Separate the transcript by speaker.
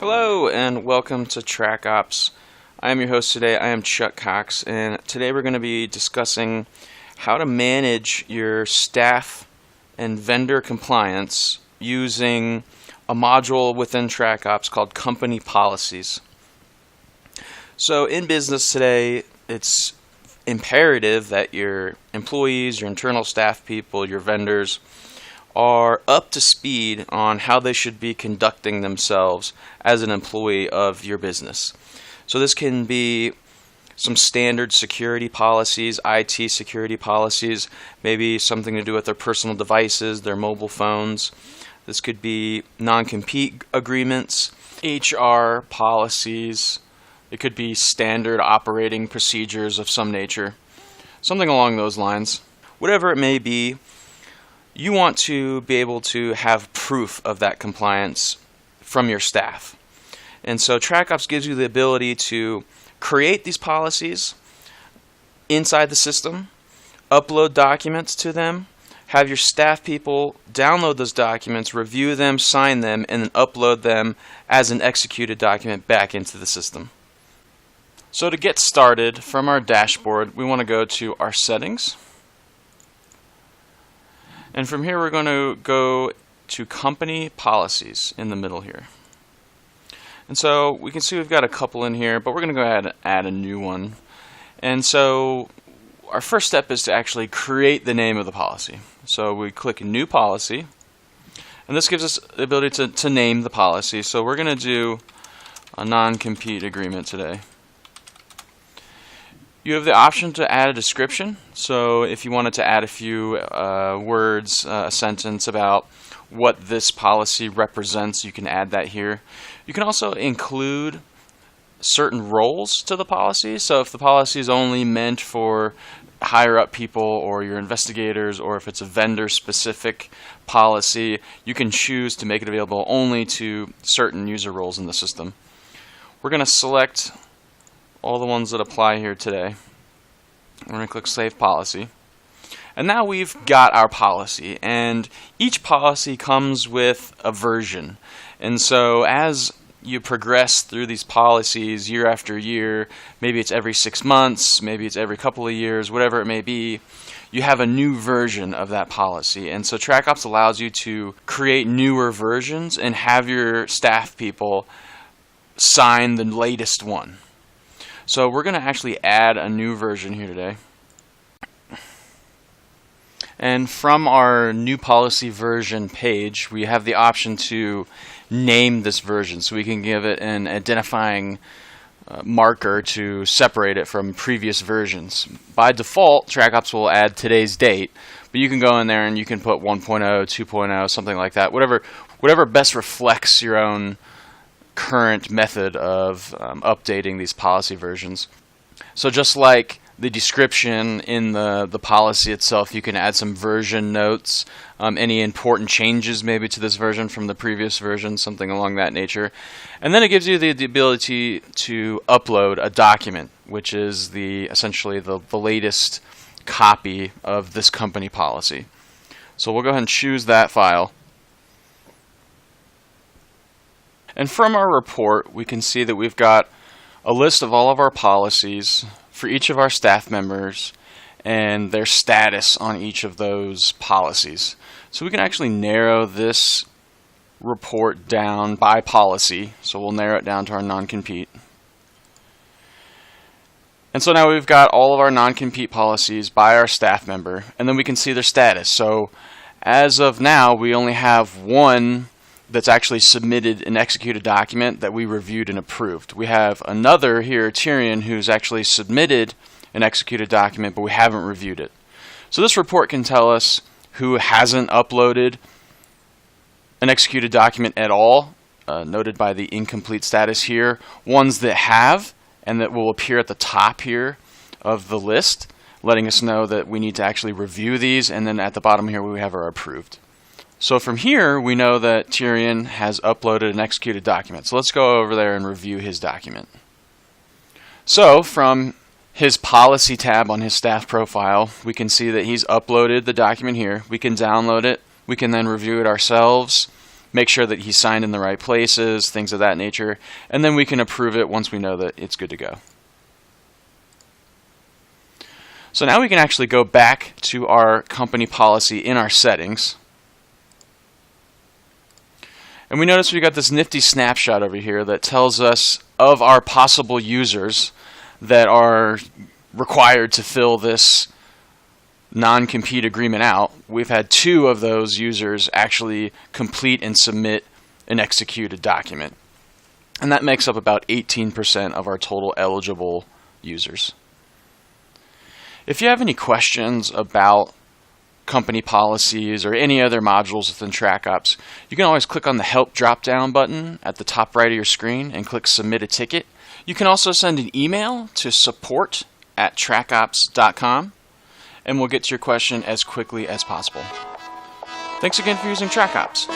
Speaker 1: Hello and welcome to Trackops. I am your host today. I am Chuck Cox, and today we're going to be discussing how to manage your staff and vendor compliance using a module within Trackops called Company Policies. So in business today, it's imperative that your employees, your internal staff people, your vendors are up to speed on how they should be conducting themselves as an employee of your business. So this can be some standard security policies, IT security policies, maybe something to do with their personal devices, their mobile phones. This could be non-compete agreements, HR policies. It could be standard operating procedures of some nature, something along those lines. Whatever it may be, you want to be able to have proof of that compliance from your staff. And so Trackops gives you the ability to create these policies inside the system, upload documents to them, have your staff people download those documents, review them, sign them, and then upload them as an executed document back into the system. So to get started, from our dashboard, we want to go to our settings. And from here, we're going to go to Company Policies in the middle here. And so we can see we've got a couple in here, but we're going to go ahead and add a new one. And so our first step is to actually create the name of the policy. So we click New Policy, and this gives us the ability to name the policy. So we're going to do a non-compete agreement today. You have the option to add a description, so if you wanted to add a few words, a sentence about what this policy represents, you can add that here. You can also include certain roles to the policy, so if the policy is only meant for higher up people or your investigators, or if it's a vendor specific policy, you can choose to make it available only to certain user roles in the system. We're going to select all the ones that apply here today. We're going to click Save Policy. And now we've got our policy, and each policy comes with a version. And so as you progress through these policies year after year, maybe it's every 6 months, maybe it's every couple of years, whatever it may be, you have a new version of that policy. And so Trackops allows you to create newer versions and have your staff people sign the latest one. So we're going to actually add a new version here today. And from our new policy version page, we have the option to name this version. So we can give it an identifying marker to separate it from previous versions. By default, Trackops will add today's date, but you can go in there and you can put 1.0, 2.0, something like that. Whatever best reflects your own current method of updating these policy versions. So just like the description in the policy itself, you can add some version notes, any important changes maybe to this version from the previous version, something along that nature. And then it gives you the ability to upload a document, which is essentially the latest copy of this company policy. So we'll go ahead and choose that file. And from our report, we can see that we've got a list of all of our policies for each of our staff members and their status on each of those policies. So we can actually narrow this report down by policy. So we'll narrow it down to our non-compete. And so now we've got all of our non-compete policies by our staff member, and then we can see their status. So as of now, we only have one that's actually submitted an executed document that we reviewed and approved. We have another here, Tyrion, who's actually submitted an executed document, but we haven't reviewed it. So this report can tell us who hasn't uploaded an executed document at all, noted by the incomplete status here, ones that have, and that will appear at the top here of the list, letting us know that we need to actually review these, and then at the bottom here we have our approved. So from here, we know that Tyrion has uploaded an executed document. So let's go over there and review his document. So from his policy tab on his staff profile, we can see that he's uploaded the document here. We can download it. We can then review it ourselves. make sure that he's signed in the right places, things of that nature, and then we can approve it once we know that it's good to go. So now we can actually go back to our company policy in our settings. And we notice we got this nifty snapshot over here that tells us of our possible users that are required to fill this non-compete agreement out. We've had 2 of those users actually complete and submit an executed document. And that makes up about 18% of our total eligible users. If you have any questions about company policies or any other modules within Trackops, you can always click on the Help drop-down button at the top right of your screen and click Submit a Ticket. You can also send an email to support@trackops.com, and we'll get to your question as quickly as possible. Thanks again for using Trackops.